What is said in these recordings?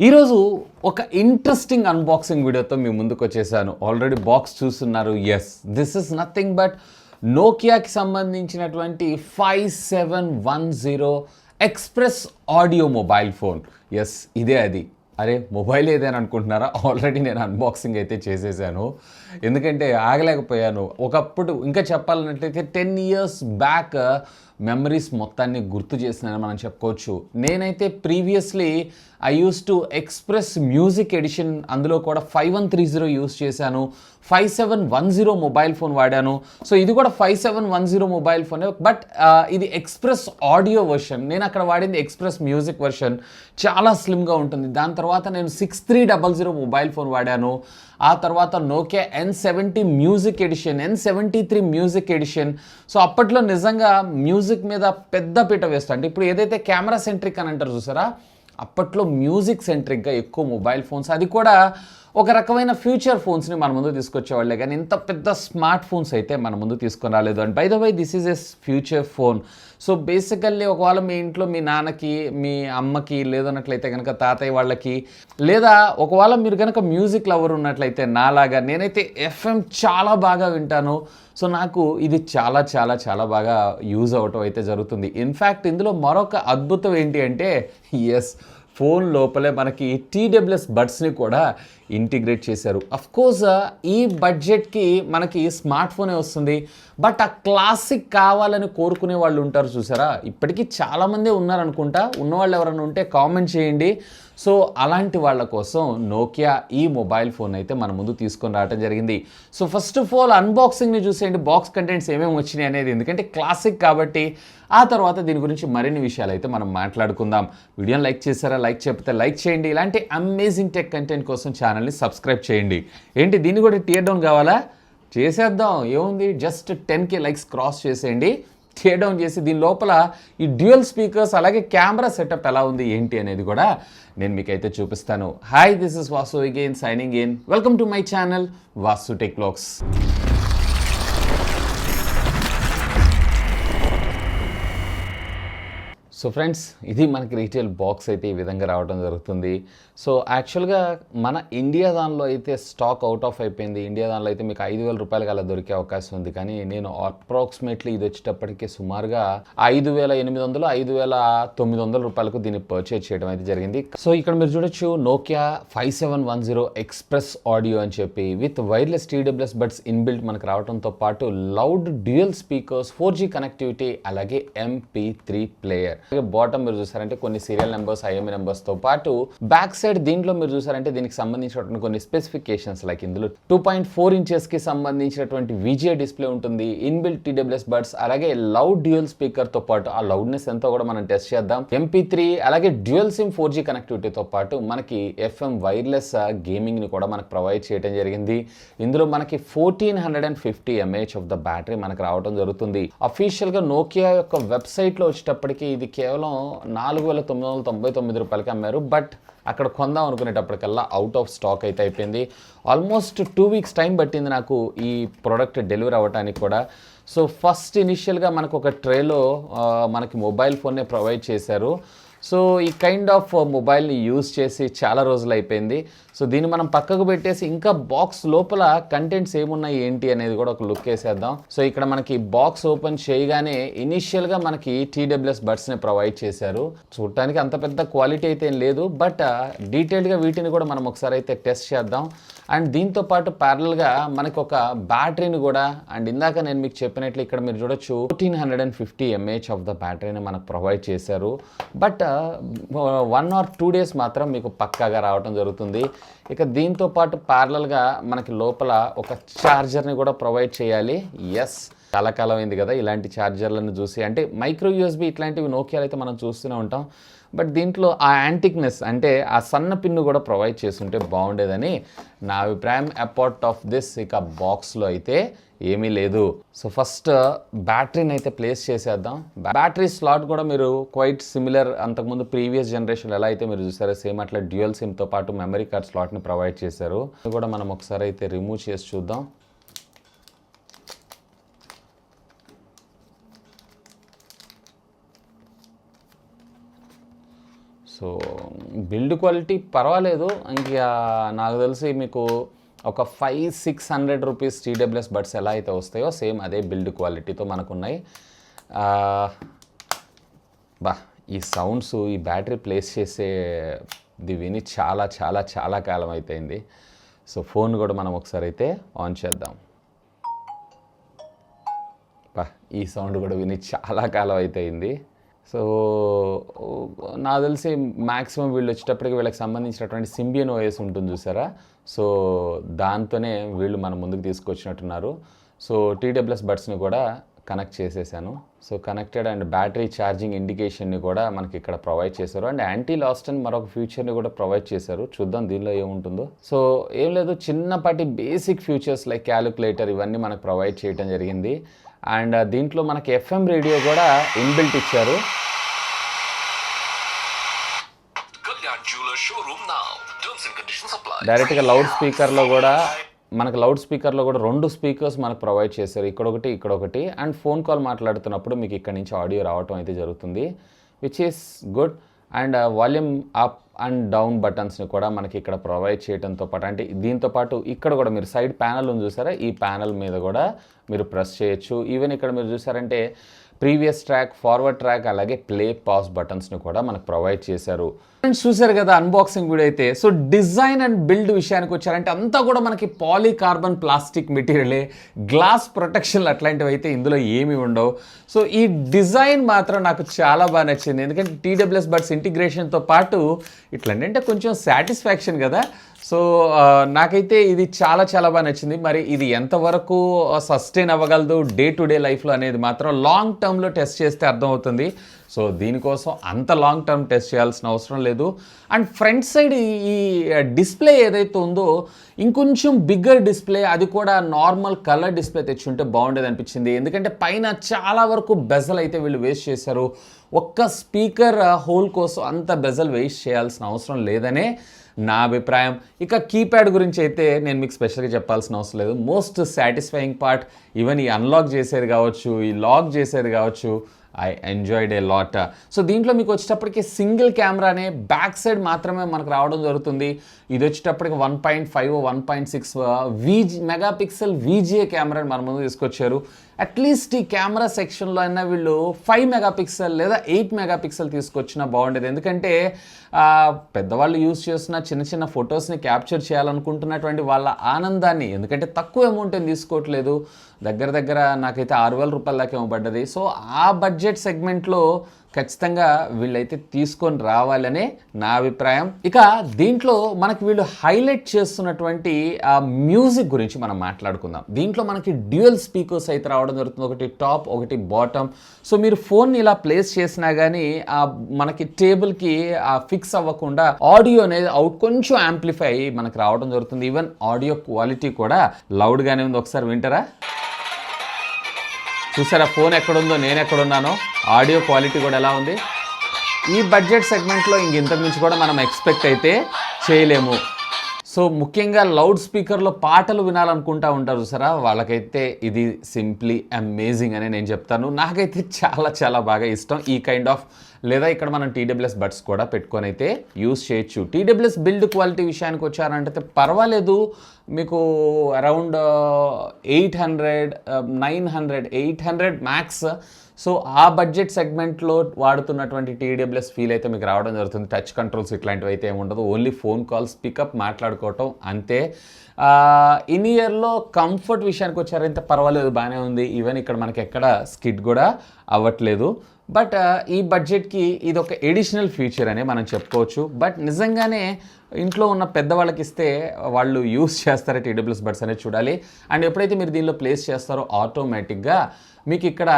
ఈరోజు ఒక interesting unboxing వీడియోతో మీ ముందుకు వచ్చేసాను. ఆల్రెడీ బాక్స్ చూస్తున్నారు. Yes, this is nothing but నోకియాకి సంబంధించినటువంటి 5710 express audio mobile phone. Yes, ఇదే అది. అరే మొబైల్ ఏదని అనుకుంటున్నారా? ఆల్రెడీ నేను అన్బాక్సింగ్ అయితే చేసేసాను. ఎందుకంటే ఆగలేకపోయాను. ఒకప్పుడు ఇంకా చెప్పాలన్నట్లయితే 10 years బ్యాక్ మెమరీస్ మొత్తాన్ని గుర్తు చేసినానని మనం చెప్పుకోవచ్చు. నేనైతే previously I use to XpressMusic edition, అందులో కూడా 5130 యూస్ చేశాను. 5710 మొబైల్ ఫోన్ వాడాను. సో ఇది కూడా 5710 మొబైల్ ఫోనే, బట్ ఇది ఎక్స్ప్రెస్ ఆడియో వర్షన్. నేను అక్కడ వాడింది ఎక్స్ప్రెస్ మ్యూజిక్ వర్షన్. చాలా స్లిమ్గా ఉంటుంది. దాని తర్వాత నేను 6300 మొబైల్ ఫోన్ వాడాను. ఆ తర్వాత Nokia N70 music edition, N73 music edition. So అప్పట్లో నిజంగా మ్యూజిక్ మీద పెద్ద పీట వేస్తా. అంటే ఇప్పుడు ఏదైతే కెమెరా సెంట్రిక్ అని అంటారు చూసారా, అప్పట్లో మ్యూజిక్ సెంట్రిక్గా ఎక్కువ మొబైల్ ఫోన్స్, అది కూడా ఒక రకమైన ఫ్యూచర్ ఫోన్స్ని మన ముందు తీసుకొచ్చేవాళ్ళే, కానీ ఇంత పెద్ద స్మార్ట్ ఫోన్స్ అయితే మన ముందు తీసుకొని రాలేదు. And by the way this is a future phone. So basically ఒకవేళ మీ ఇంట్లో మీ నాన్నకి, మీ అమ్మకి, లేదన్నట్లయితే కనుక తాతయ్య వాళ్ళకి, లేదా ఒకవేళ మీరు కనుక మ్యూజిక్ లవర్ ఉన్నట్లయితే నాలాగా, నేనైతే ఎఫ్ఎం చాలా బాగా వింటాను. సో నాకు ఇది చాలా చాలా చాలా బాగా యూజ్ అవటం అయితే జరుగుతుంది. ఇన్ఫ్యాక్ట్ ఇందులో మరొక అద్భుతం ఏంటి అంటే, ఎస్, ఫోన్ లోపలే మనకి TWS బడ్స్ని కూడా ఇంటిగ్రేట్ చేశారు. అఫ్కోర్స్ ఈ బడ్జెట్కి మనకి స్మార్ట్ ఫోనే వస్తుంది, బట్ ఆ క్లాసిక్ కావాలని కోరుకునే వాళ్ళు ఉంటారు చూసారా, ఇప్పటికీ చాలామంది ఉన్నారనుకుంటా. ఉన్నవాళ్ళు ఎవరైనా ఉంటే కామెంట్ చేయండి. సో అలాంటి వాళ్ళ కోసం నోకియా ఈ మొబైల్ ఫోన్ అయితే మన ముందు తీసుకొని రావడం జరిగింది. సో ఫస్ట్ ఆఫ్ ఆల్ అన్బాక్సింగ్ని చూసేయండి, బాక్స్ కంటెంట్స్ ఏమేమి వచ్చినాయి అనేది, ఎందుకంటే క్లాసిక్ కాబట్టి. ఆ తర్వాత దీని గురించి మరిన్ని విషయాలు అయితే మనం మాట్లాడుకుందాం. వీడియోని లైక్ చేశారా? లైక్ చెప్తే లైక్ చేయండి. ఇలాంటి అమేజింగ్ టెక్ కంటెంట్ కోసం ఛానల్ని సబ్స్క్రైబ్ చేయండి. ఏంటి దీన్ని కూడా టియర్ డౌన్ కావాలా? చేసేద్దాం, ఏముంది, జస్ట్ 10K లైక్స్ క్రాస్ చేసేయండి. టియర్ డౌన్ చేసి దీని లోపల ఈ డ్యూయల్ స్పీకర్స్, అలాగే కెమెరా సెటప్ ఎలా ఉంది ఏంటి అనేది కూడా నేను మీకైతే చూపిస్తాను. Hi, this is Vasu again signing in. Welcome to my channel Vasu tech vlogs. So friends, ఇది మనకి రీటైల్ బాక్స్ అయితే ఈ విధంగా రావడం జరుగుతుంది. సో యాక్చువల్గా మన ఇండియా దానిలో అయితే స్టాక్ అవుట్ ఆఫ్ అయిపోయింది. ఇండియా దానిలో అయితే మీకు 5000 రూపాయలకి అలా దొరికే అవకాశం ఉంది, కానీ నేను అప్రాక్సిమేట్లీ ఇది వచ్చేటప్పటికి సుమారుగా 5800, 5900 రూపాయలకు దీన్ని పర్చేజ్ చేయడం అయితే జరిగింది. సో ఇక్కడ మీరు చూడొచ్చు నోకియా 5710 ఎక్స్ప్రెస్ ఆడియో అని చెప్పి with wireless TWS buds inbuilt మనకు రావడంతో పాటు loud dual speakers, 4G connectivity, అలాగే MP3 ప్లేయర్. బాటమ్ మీరు చూసారంటే కొన్ని సీరియల్ నెంబర్స్, IMEI నెంబర్స్తో పాటు బ్యాక్ సైడ్ దీంట్లో మీరు చూసారంటే దీనికి సంబంధించినటువంటి కొన్ని స్పెసిఫికేషన్స్, లైక్ ఇందులో 2.4 ఇంచెస్కి సంబంధించినటువంటి VGA డిస్ప్లే ఉంటుంది, ఇన్బిల్ట్ TWS బడ్స్, అలాగే లౌడ్ డ్యూయల్ స్పీకర్తో పాటు ఆ లౌడ్నెస్ ఎంతో కూడా మనం టెస్ట్ చేద్దాం. MP3, అలాగే డ్యూయల్ సిమ్ 4G కనెక్టివిటీతో పాటు మనకి FM వైర్లెస్ గేమింగ్ని కూడా మనకు ప్రొవైడ్ చేయడం జరిగింది. ఇందులో మనకి 1450 mAh ఆఫ్ ద బ్యాటరీ మనకు రావడం జరుగుతుంది. అఫీషియల్గా నోకియా యొక్క వెబ్సైట్లో వచ్చేటప్పటికి ఇది కేవలం 4999 రూపాయలకి అమ్మారు, బట్ అక్కడ కొందాం అనుకునేటప్పటికల్లా అవుట్ ఆఫ్ స్టాక్ అయితే అయిపోయింది. ఆల్మోస్ట్ 2 weeks టైం పట్టింది నాకు ఈ ప్రోడక్ట్ డెలివరీ అవ్వడానికి కూడా. సో ఫస్ట్ ఇనిషియల్గా మనకు ఒక ట్రేలో మనకి మొబైల్ ఫోన్నే ప్రొవైడ్ చేశారు. సో ఈ కైండ్ ఆఫ్ మొబైల్ని యూజ్ చేసి చాలా రోజులు అయిపోయింది. సో దీన్ని మనం పక్కకు పెట్టేసి ఇంకా బాక్స్ లోపల కంటెంట్స్ ఏమున్నాయి ఏంటి అనేది కూడా ఒక లుక్ వేసేద్దాం. సో ఇక్కడ మనకి బాక్స్ ఓపెన్ చేయగానే ఇనిషియల్గా మనకి TWS బడ్స్ని ప్రొవైడ్ చేశారు. చూడటానికి అంత పెద్ద క్వాలిటీ అయితే ఏం లేదు, బట్ డీటెయిల్డ్గా వీటిని కూడా మనం ఒకసారి అయితే టెస్ట్ చేద్దాం. అండ్ దీంతో పాటు ప్యారలల్గా మనకు ఒక బ్యాటరీని కూడా, అండ్ ఇందాక నేను మీకు చెప్పినట్లు ఇక్కడ మీరు చూడొచ్చు 1450 mAh ఆఫ్ ద బ్యాటరీని మనకు ప్రొవైడ్ చేశారు, బట్ 1 or 2 days మాత్రం మీకు పక్కాగా రావడం జరుగుతుంది. ఇక దీంతో పాటు ప్యారలల్గా మనకి లోపల ఒక ఛార్జర్ని కూడా ప్రొవైడ్ చేయాలి. ఎస్, చాలా కాలం అయింది కదా ఇలాంటి ఛార్జర్లను చూసి. అంటే మైక్రో USB ఇట్లాంటివి నోకియాలో అయితే మనం చూస్తూనే ఉంటాం, బట్ దీంట్లో ఆ యాంటిక్నెస్, అంటే ఆ సన్న పిన్ను కూడా ప్రొవైడ్ చేస్తుంటే బాగుండేదని నా అభిప్రాయం. అపార్ట్ ఆఫ్ దిస్ ఇక బాక్స్లో అయితే ఏమీ లేదు. సో ఫస్ట్ బ్యాటరీని అయితే ప్లేస్ చేసేద్దాం. బ్యాటరీ స్లాట్ కూడా మీరు క్వైట్ సిమిలర్, అంతకుముందు ప్రీవియస్ జనరేషన్ ఎలా అయితే మీరు చూసారో సేమ్ అట్లా డ్యూయల్ సిమ్తో పాటు మెమరీ కార్డ్ స్లాట్ని ప్రొవైడ్ చేశారు. ఇది కూడా మనం ఒకసారి అయితే రిమూవ్ చేసి చూద్దాం. సో బిల్డ్ క్వాలిటీ పర్వాలేదు. ఇంకా నాకు తెలిసి మీకు ఒక 500-600 రూపీస్ టీడబ్ల్యూఎస్ బడ్స్ ఎలా అయితే వస్తాయో సేమ్ అదే బిల్డ్ క్వాలిటీతో మనకున్నాయి. ఈ సౌండ్స్, ఈ బ్యాటరీ ప్లేస్ చేసేది విని చాలా చాలా చాలా కాలం అయిపోయింది. సో ఫోన్ కూడా మనం ఒకసారి అయితే ఆన్ చేద్దాం. ఈ సౌండ్ కూడా విని చాలా కాలం అయిపోయింది. సో నాకు తెలిసి మ్యాక్సిమం వీళ్ళు వచ్చేటప్పటికి వీళ్ళకి సంబంధించినటువంటి సింబియన్ ఓఎస్ ఉంటుంది చూసారా, సో దాంతోనే వీళ్ళు మన ముందుకు తీసుకొచ్చినట్టున్నారు. సో టీడబ్ల్యూఎస్ బడ్స్ని కూడా కనెక్ట్ చేసేసాను. So connected and battery charging ఇండికేషన్ని కూడా మనకి ఇక్కడ ప్రొవైడ్ చేశారు. అండ్ యాంటీ లాస్ట్ అని మరొక ఫీచర్ని కూడా ప్రొవైడ్ చేశారు. చూద్దాం దీనిలో ఏముంటుందో. సో ఏం లేదు, చిన్నపాటి బేసిక్ ఫీచర్స్ లైక్ క్యాలిక్యులేటర్ ఇవన్నీ మనకు ప్రొవైడ్ చేయడం జరిగింది. అండ్ దీంట్లో మనకి FM రేడియో కూడా ఇన్బిల్ట్ ఇచ్చారు. డైరెక్ట్గా లౌడ్ స్పీకర్లో కూడా మనకు 2 స్పీకర్స్ మనకు ప్రొవైడ్ చేశారు, ఇక్కడొకటి. అండ్ ఫోన్ కాల్ మాట్లాడుతున్నప్పుడు మీకు ఇక్కడ నుంచి ఆడియో రావటం అయితే జరుగుతుంది, which is good. And volume up and down బటన్స్ని కూడా మనకి ఇక్కడ ప్రొవైడ్ చేయడంతో పాటు, అంటే దీంతో పాటు ఇక్కడ కూడా మీరు సైడ్ ప్యానల్ ఉంది చూసారా, ఈ ప్యానల్ మీద కూడా మీరు ప్రెస్ చేయొచ్చు. ఈవెన్ ఇక్కడ మీరు చూసారంటే ప్రీవియస్ ట్రాక్, ఫార్వర్డ్ ట్రాక్, అలాగే ప్లే పాస్ బటన్స్ని కూడా మనకు ప్రొవైడ్ చేశారు. ఫ్రెండ్స్ చూసారు కదా అన్బాక్సింగ్ వీడియో అయితే. సో డిజైన్ అండ్ బిల్డ్ విషయానికి వచ్చారంటే అంతా కూడా మనకి పాలీకార్బన్ ప్లాస్టిక్ మెటీరియలే, గ్లాస్ ప్రొటెక్షన్లు అట్లాంటివి అయితే ఇందులో ఏమీ ఉండవు. సో ఈ డిజైన్ మాత్రం నాకు చాలా బాగా నచ్చింది, ఎందుకంటే టీడబ్ల్యూఎస్ బడ్స్ ఇంటిగ్రేషన్తో పాటు ఇట్లంటే కొంచెం సాటిస్ఫాక్షన్ కదా. సో నాకైతే ఇది చాలా చాలా బాగా నచ్చింది. మరి ఇది ఎంతవరకు సస్టైన్ అవ్వగలదు డే టు డే లైఫ్లో అనేది మాత్రం లాంగ్ టర్మ్లో టెస్ట్ చేస్తే అర్థమవుతుంది. సో దీనికోసం అంత లాంగ్ టర్మ్ టెస్ట్ చేయాల్సిన అవసరం లేదు. అండ్ ఫ్రంట్ సైడ్ ఈ డిస్ప్లే ఏదైతే ఉందో ఇంకొంచెం బిగ్గర్ డిస్ప్లే, అది కూడా నార్మల్ కలర్ డిస్ప్లే తెచ్చుంటే బాగుండేది అనిపించింది. ఎందుకంటే పైన చాలా వరకు బెజల్ అయితే వీళ్ళు వేస్ట్ చేశారు. ఒక్క స్పీకర్ హోల్ కోసం అంత బెజల్ వేస్ట్ చేయాల్సిన అవసరం లేదనే నా అభిప్రాయం. ఇక కీప్యాడ్ గురించి అయితే నేను మీకు స్పెషల్గా చెప్పాల్సిన అవసరం లేదు. మోస్ట్ సాటిస్ఫైయింగ్ పార్ట్, ఈవెన్ ఈ అన్లాక్ చేసేది కావచ్చు, ఈ లాక్ చేసేది కావచ్చు, I enjoyed a lot. So దీంట్లో మీకు వచ్చేటప్పటికి సింగిల్ కెమెరానే బ్యాక్ సైడ్ మాత్రమే మనకు రావడం జరుగుతుంది. ఇది వచ్చేటప్పటికి 1.5 1.6 మెగాపిక్సెల్ VGA కెమెరాని మన ముందు తీసుకొచ్చారు. అట్లీస్ట్ ఈ కెమెరా సెక్షన్లో అయినా వీళ్ళు 5 మెగాపిక్సెల్ లేదా 8 మెగాపిక్సెల్ తీసుకొచ్చినా బాగుండేది. ఎందుకంటే పెద్దవాళ్ళు యూజ్ చేస్తున్న చిన్న చిన్న ఫొటోస్ని క్యాప్చర్ చేయాలనుకుంటున్నటువంటి వాళ్ళ ఆనందాన్ని, ఎందుకంటే తక్కువ అమౌంట్ ఏం తీసుకోవట్లేదు, దగ్గర నాకైతే 6,000 రూపాయల దాకా ఇవ్వబడ్డది. సో ఆ బడ్జెట్ సెగ్మెంట్లో ఖచ్చితంగా వీళ్ళైతే తీసుకొని రావాలనే నా అభిప్రాయం. ఇక దీంట్లో మనకి వీళ్ళు హైలైట్ చేస్తున్నటువంటి ఆ మ్యూజిక్ గురించి మనం మాట్లాడుకుందాం. దీంట్లో మనకి డ్యూయల్ స్పీకర్స్ అయితే రావడం జరుగుతుంది, ఒకటి టాప్ ఒకటి బాటమ్. సో మీరు ఫోన్ని ఇలా ప్లేస్ చేసినా కానీ మనకి టేబుల్కి ఫిక్స్ అవ్వకుండా ఆడియో అనేది కొంచెం యాంప్లిఫై మనకి రావడం జరుగుతుంది. ఈవెన్ ఆడియో క్వాలిటీ కూడా లౌడ్గానే ఉంది. ఒకసారి వింటారా? చూసారా ఫోన్ ఎక్కడుందో నేను ఎక్కడున్నానో, ఆడియో క్వాలిటీ కూడా ఎలా ఉంది. ఈ బడ్జెట్ సెగ్మెంట్లో ఇంతకు మించి కూడా మనం ఎక్స్పెక్ట్ అయితే చేయలేము. సో ముఖ్యంగా లౌడ్ స్పీకర్లో పాటలు వినాలనుకుంటా ఉంటారు చూసారా, వాళ్ళకైతే ఇది సింప్లీ అమేజింగ్ అని నేను చెప్తాను. నాకైతే చాలా చాలా బాగా ఇష్టం ఈ కైండ్ ఆఫ్. లేదా ఇక్కడ మనం టీడబ్ల్యూఎస్ బడ్స్ కూడా పెట్టుకొని అయితే యూస్ చేయొచ్చు. టీడబ్ల్యూఎస్ బిల్డ్ క్వాలిటీ విషయానికి వచ్చారంటే పర్వాలేదు, మీకు అరౌండ్ 800 900 800 మ్యాక్స్. సో ఆ బడ్జెట్ సెగ్మెంట్లో వాడుతున్నటువంటి టీడబ్ల్యూఎస్ ఫీల్ అయితే మీకు రావడం జరుగుతుంది. టచ్ కంట్రోల్స్ ఇట్లాంటివి అయితే ఏముండదు, ఓన్లీ ఫోన్ కాల్స్ పికప్ మాట్లాడుకోవటం అంతే. ఇన్ ఇయర్లో కంఫర్ట్ విషయానికి వచ్చారంటే పర్వాలేదు, బాగానే ఉంది. ఈవెన్ ఇక్కడ మనకి ఎక్కడ స్కిడ్ కూడా అవ్వట్లేదు. బట్ ఈ బడ్జెట్కి ఇది ఒక ఎడిషనల్ ఫీచర్ అనే మనం చెప్పుకోవచ్చు. బట్ నిజంగానే ఇంట్లో ఉన్న పెద్దవాళ్ళకి ఇస్తే వాళ్ళు యూస్ చేస్తారా టీడబ్ల్యూఎస్ బడ్స్ అనేది చూడాలి. అండ్ ఎప్పుడైతే మీరు దీనిలో ప్లేస్ చేస్తారో ఆటోమేటిక్గా మీకు ఇక్కడ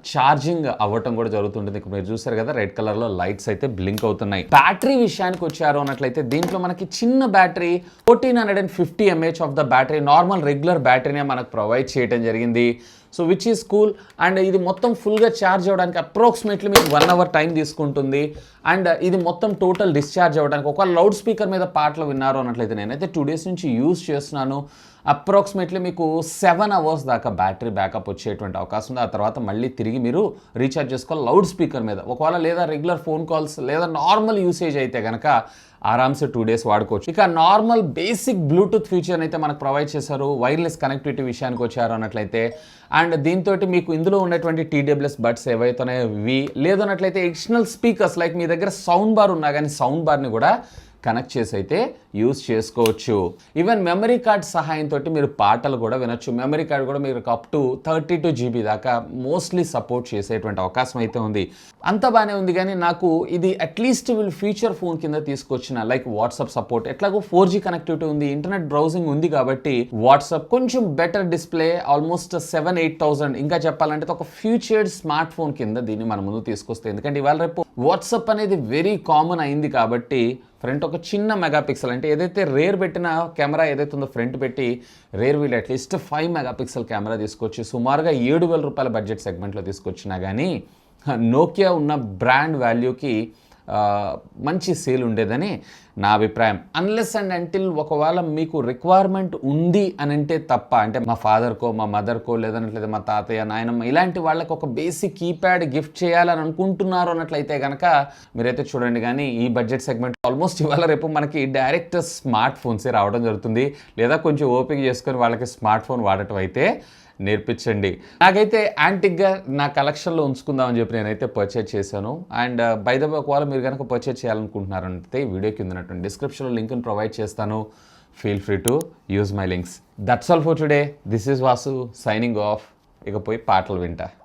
ఛార్జింగ్ అవ్వటం కూడా జరుగుతుంటుంది. మీరు చూసారు కదా రెడ్ కలర్లో లైట్స్ అయితే బ్లింక్ అవుతున్నాయి. బ్యాటరీ విషయానికి వచ్చారు అన్నట్లయితే దీంట్లో మనకి చిన్న battery 1450 mAh of the battery, normal regular బ్యాటరీనే మనకు ప్రొవైడ్ చేయడం జరిగింది. So which is cool. And ఇది మొత్తం ఫుల్గా ఛార్జ్ అవ్వడానికి అప్రాక్సిమేట్లీ మీకు 1 అవర్ టైం తీసుకుంటుంది. అండ్ ఇది మొత్తం టోటల్ డిశ్చార్జ్ అవ్వడానికి ఒక లౌడ్ స్పీకర్ మీద పాటలు విన్నారు అన్నట్లయితే నేనైతే 2 days నుంచి యూజ్ చేస్తున్నాను. అప్రాక్సిమేట్లీ మీకు 7 hours దాకా బ్యాటరీ బ్యాకప్ వచ్చేటువంటి అవకాశం ఉంది. ఆ తర్వాత మళ్ళీ తిరిగి మీరు రీఛార్జ్ చేసుకోవాలి లౌడ్ స్పీకర్ మీద. ఒకవేళ లేదా రెగ్యులర్ ఫోన్ కాల్స్ లేదా నార్మల్ యూసేజ్ అయితే కనుక ఆరామ్సే 2 days వాడుకోవచ్చు. ఇక నార్మల్ బేసిక్ బ్లూటూత్ ఫీచర్ అయితే మనకు ప్రొవైడ్ చేశారు. వైర్లెస్ కనెక్టివిటీ విషయానికి వచ్చారు అన్నట్లయితే అండ్ దీంతో మీకు ఇందులో ఉన్నటువంటి టీడబ్ల్యూఎస్ బడ్స్ ఏవైతున్నాయో ఇవి లేదన్నట్లయితే ఎక్స్టర్నల్ స్పీకర్స్ లైక్ మీ దగ్గర సౌండ్ బార్ ఉన్నా కానీ సౌండ్ బార్ని కూడా కనెక్ట్ చేసి అయితే యూజ్ చేసుకోవచ్చు. ఈవెన్ మెమరీ కార్డ్ సహాయంతో మీరు పాటలు కూడా వినొచ్చు. మెమరీ కార్డ్ కూడా మీరు అప్ టు 32 GB దాకా మోస్ట్లీ సపోర్ట్ చేసేటువంటి అవకాశం అయితే ఉంది. అంత బాగానే ఉంది కానీ నాకు ఇది అట్లీస్ట్ వీళ్ళు ఫీచర్ ఫోన్ కింద తీసుకొచ్చిన లైక్ వాట్సాప్ సపోర్ట్ ఎట్లాగో 4G కనెక్టివిటీ ఉంది, ఇంటర్నెట్ బ్రౌజింగ్ ఉంది కాబట్టి వాట్సాప్ కొంచెం బెటర్ డిస్ప్లే ఆల్మోస్ట్ 7,000-8,000 ఇంకా చెప్పాలంటే ఒక ఫ్యూచర్డ్ స్మార్ట్ ఫోన్ కింద దీన్ని మన ముందు తీసుకొస్తే, ఎందుకంటే ఇవాళ రేపు వాట్సాప్ అనేది వెరీ కామన్ అయింది కాబట్టి ఫ్రంట్ ఒక చిన్న మెగాపిక్సెల్ అంటే ఏదైతే రేర్ పెట్టిన కెమెరా ఏదైతే ఉందో ఫ్రంట్ పెట్టి రేర్ వీల్ అట్లీస్ట్ 5 మెగాపిక్సెల్ కెమెరా తీసుకొచ్చి సుమారుగా 7,000 రూపాయల బడ్జెట్ సెగ్మెంట్లో తీసుకొచ్చినా కానీ నోకియా ఉన్న బ్రాండ్ వాల్యూకి మంచి సేల్ ఉండేదని నా అభిప్రాయం. అన్లెస్ అండ్ అంటిల్ ఒకవేళ మీకు రిక్వైర్మెంట్ ఉంది అని అంటే తప్ప, అంటే మా ఫాదర్కో మా మదర్కో లేదన్నట్లయితే మా తాతయ్య నాయనమ్మ ఇలాంటి వాళ్ళకి ఒక బేసిక్ కీప్యాడ్ గిఫ్ట్ చేయాలని అనుకుంటున్నారు అన్నట్లయితే కనుక మీరైతే చూడండి. కానీ ఈ బడ్జెట్ సెగ్మెంట్ ఆల్మోస్ట్ ఇవాళ రేపు మనకి డైరెక్ట్ స్మార్ట్ ఫోన్సే రావడం జరుగుతుంది. లేదా కొంచెం ఓపిక చేసుకొని వాళ్ళకి స్మార్ట్ ఫోన్ వాడటం అయితే నేర్పించండి. నాకైతే యాంటిక్గా నా కలెక్షన్లో ఉంచుకుందామని చెప్పి నేనైతే పర్చేజ్ చేశాను. అండ్ బై ద వే ఒకవేళ మీరు కనుక పర్చేజ్ చేయాలనుకుంటున్నారంటే ఈ వీడియో కింద ఉన్నటువంటి డిస్క్రిప్షన్లో లింక్ని ప్రొవైడ్ చేస్తాను. Feel free to use my links. That's all for today. This is Vasu signing off. ఇక పోయి పాటలు వింటా.